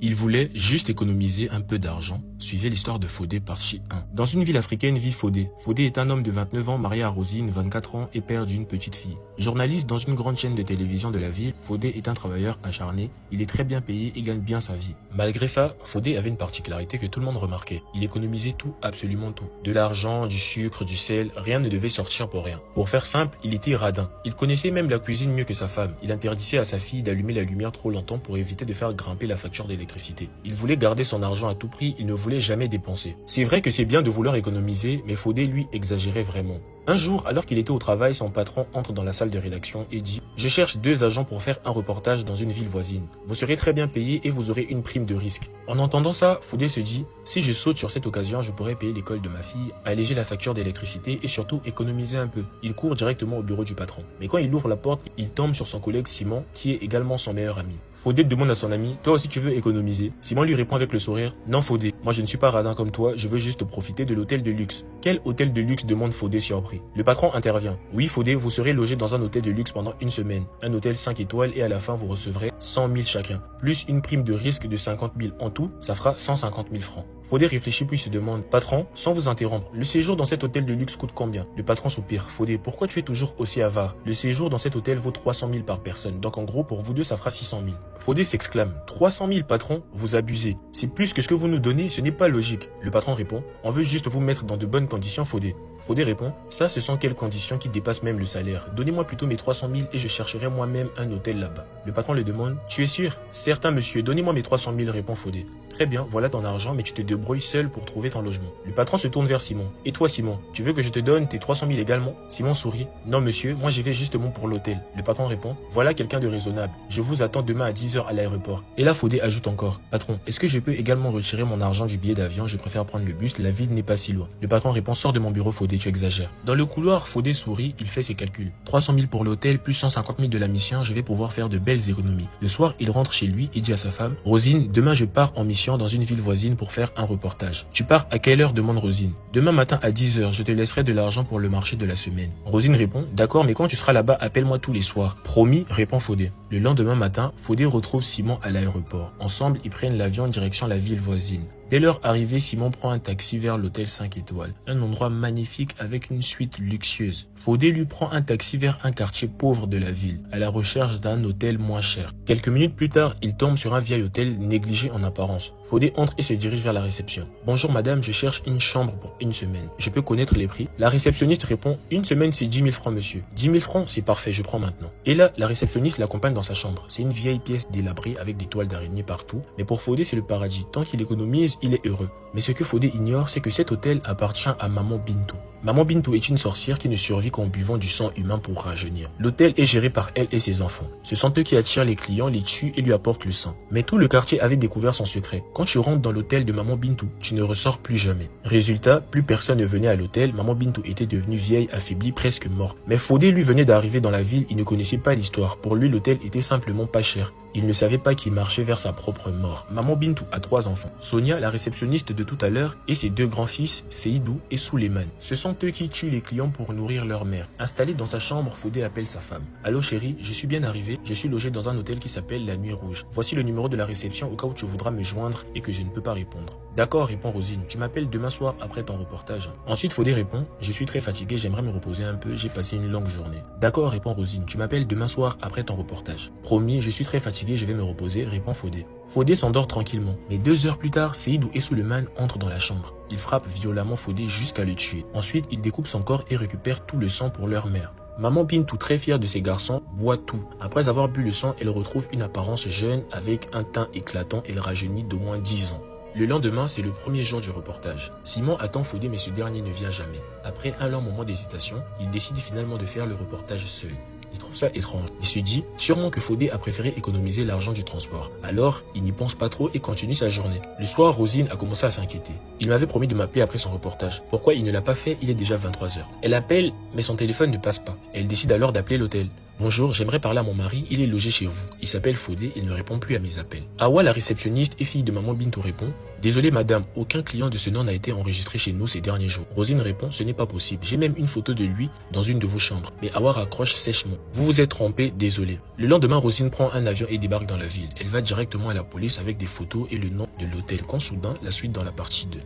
Il voulait juste économiser un peu d'argent. Suivez l'histoire de Fodé partie 1. Dans une ville africaine vit Fodé. Fodé est un homme de 29 ans marié à Rosine, 24 ans et père d'une petite fille. Journaliste dans une grande chaîne de télévision de la ville, Fodé est un travailleur acharné. Il est très bien payé et gagne bien sa vie. Malgré ça, Fodé avait une particularité que tout le monde remarquait. Il économisait tout, absolument tout. De l'argent, du sucre, du sel, rien ne devait sortir pour rien. Pour faire simple, il était radin. Il connaissait même la cuisine mieux que sa femme. Il interdisait à sa fille d'allumer la lumière trop longtemps pour éviter de faire grimper la facture d'électricité. Il voulait garder son argent à tout prix, il ne voulait jamais dépenser. C'est vrai que c'est bien de vouloir économiser, mais Fodé lui exagérait vraiment. Un jour, alors qu'il était au travail, son patron entre dans la salle de rédaction et dit « Je cherche 2 agents pour faire un reportage dans une ville voisine. Vous serez très bien payés et vous aurez une prime de risque. » En entendant ça, Fodé se dit « Si je saute sur cette occasion, je pourrais payer l'école de ma fille, alléger la facture d'électricité et surtout économiser un peu. » Il court directement au bureau du patron. Mais quand il ouvre la porte, il tombe sur son collègue Simon, qui est également son meilleur ami. Fodé demande à son ami « Toi aussi tu veux économiser ?» Simon lui répond avec le sourire « Non Fodé, moi je ne suis pas radin comme toi, je veux juste profiter de l'hôtel de luxe. » Quel hôtel de luxe demande Fodé surpris. Le patron intervient. « Oui Fodé, vous serez logé dans un hôtel de luxe pendant une semaine. Un hôtel 5 étoiles et à la fin vous recevrez 100 000 chacun. Plus une prime de risque de 50 000 en tout, ça fera 150 000 francs. » Fodé réfléchit puis se demande « Patron, sans vous interrompre, le séjour dans cet hôtel de luxe coûte combien ?» Le patron soupire « Fodé, pourquoi tu es toujours aussi avare? Le séjour dans cet hôtel vaut 300 000 par personne, donc en gros pour vous deux ça fera 600 000. » Fodé s'exclame « 300 000 patron, vous abusez. C'est plus que ce que vous nous donnez, ce n'est pas logique. » Le patron répond « On veut juste vous mettre dans de bonnes conditions Fodé. » Fodé répond « Ça, ce sont quelles conditions qui dépassent même le salaire? Donnez-moi plutôt mes 300 000 et je chercherai moi-même un hôtel là-bas. » Le patron le demande « Tu es sûr? » « Certain monsieur, donnez-moi mes 300 000, répond Fodé. « Très bien, voilà ton argent, mais tu te débrouilles seul pour trouver ton logement. » Le patron se tourne vers Simon. « Et toi Simon, tu veux que je te donne tes 300 000 également ?» Simon sourit. « Non monsieur, moi j'y vais justement pour l'hôtel. » Le patron répond « Voilà quelqu'un de raisonnable. Je vous attends demain à 10 h à l'aéroport. » Et là Fodé ajoute encore « Patron, est-ce que je peux également retirer mon argent du billet d'avion? Je préfère prendre le bus, la ville n'est pas si loin. » Le patron répond « Sors de mon bureau Fodé, tu exagères. » Dans le couloir, Fodé sourit, il fait ses calculs. 300 000 pour l'hôtel plus 150 000 de la mission, je vais pouvoir faire de belles économies. Le soir, il rentre chez lui et dit à sa femme « Rosine, demain je pars en mission dans une ville voisine pour faire un reportage. Tu pars à quelle heure? Demande Rosine. Demain matin à 10 h, je te laisserai de l'argent pour le marché de la semaine. Rosine répond, d'accord, mais quand tu seras là-bas, appelle-moi tous les soirs. Promis, répond Fodé. Le lendemain matin, Fodé retrouve Simon à l'aéroport. Ensemble, ils prennent l'avion en direction la ville voisine. Dès leur arrivée, Simon prend un taxi vers l'hôtel 5 étoiles, un endroit magnifique avec une suite luxueuse. Fodé lui prend un taxi vers un quartier pauvre de la ville, à la recherche d'un hôtel moins cher. Quelques minutes plus tard, il tombe sur un vieil hôtel négligé en apparence. Fodé entre et se dirige vers la réception. Bonjour madame, je cherche une chambre pour une semaine. Je peux connaître les prix? La réceptionniste répond, une semaine c'est 10 000 francs monsieur. 10 000 francs, c'est parfait, je prends maintenant. Et là, la réceptionniste l'accompagne dans sa chambre. C'est une vieille pièce délabrée avec des toiles d'araignée partout. Mais pour Fodé, c'est le paradis. Tant qu'il économise, il est heureux. Mais ce que Fodé ignore, c'est que cet hôtel appartient à Maman Bintou. Maman Bintou est une sorcière qui ne survit qu'en buvant du sang humain pour rajeunir. L'hôtel est géré par elle et ses enfants. Ce sont eux qui attirent les clients, les tuent et lui apportent le sang. Mais tout le quartier avait découvert son secret. Quand tu rentres dans l'hôtel de Maman Bintou, tu ne ressors plus jamais. Résultat, plus personne ne venait à l'hôtel. Maman Bintou était devenue vieille, affaiblie, presque morte. Mais Fodé lui venait d'arriver dans la ville, il ne connaissait pas l'histoire. Pour lui, l'hôtel était simplement pas cher. Il ne savait pas qu'il marchait vers sa propre mort. Maman Bintou a 3 enfants. Sonia, la réceptionniste de tout à l'heure, et ses 2 grands-fils, Seydou et Souleymane. Ce sont eux qui tuent les clients pour nourrir leur mère. Installé dans sa chambre, Fodé appelle sa femme. Allô chérie, je suis bien arrivé. Je suis logé dans un hôtel qui s'appelle La Nuit Rouge. Voici le numéro de la réception au cas où tu voudras me joindre et que je ne peux pas répondre. D'accord, répond Rosine. Tu m'appelles demain soir après ton reportage. Ensuite, Fodé répond, je suis très fatigué, j'aimerais me reposer un peu, j'ai passé une longue journée. D'accord, répond Rosine. Tu m'appelles demain soir après ton reportage. Promis, je suis très fatigué, je vais me reposer, répond Fodé. Fodé s'endort tranquillement. Mais 2 heures plus tard, Seydou et Souleymane entrent dans la chambre. Ils frappent violemment Fodé jusqu'à le tuer. Ensuite, ils découpent son corps et récupèrent tout le sang pour leur mère. Maman Bintou, très fière de ses garçons, boit tout. Après avoir bu le sang, elle retrouve une apparence jeune avec un teint éclatant et elle rajeunit d'au moins 10 ans. Le lendemain, c'est le premier jour du reportage. Simon attend Fodé mais ce dernier ne vient jamais. Après un long moment d'hésitation, il décide finalement de faire le reportage seul. Il trouve ça étrange. Il se dit sûrement que Fodé a préféré économiser l'argent du transport. Alors, il n'y pense pas trop et continue sa journée. Le soir, Rosine a commencé à s'inquiéter. Il m'avait promis de m'appeler après son reportage. Pourquoi il ne l'a pas fait? Il est déjà 23 h. Elle appelle, mais son téléphone ne passe pas. Elle décide alors d'appeler l'hôtel. Bonjour, j'aimerais parler à mon mari, il est logé chez vous. Il s'appelle Fodé, il ne répond plus à mes appels. Awa, la réceptionniste et fille de maman Bintou répond, désolé madame, aucun client de ce nom n'a été enregistré chez nous ces derniers jours. Rosine répond, ce n'est pas possible, j'ai même une photo de lui dans une de vos chambres. Mais Awa raccroche sèchement. Vous vous êtes trompé, désolé. Le lendemain, Rosine prend un avion et débarque dans la ville. Elle va directement à la police avec des photos et le nom de l'hôtel. Quand soudain, la suite dans la partie 2.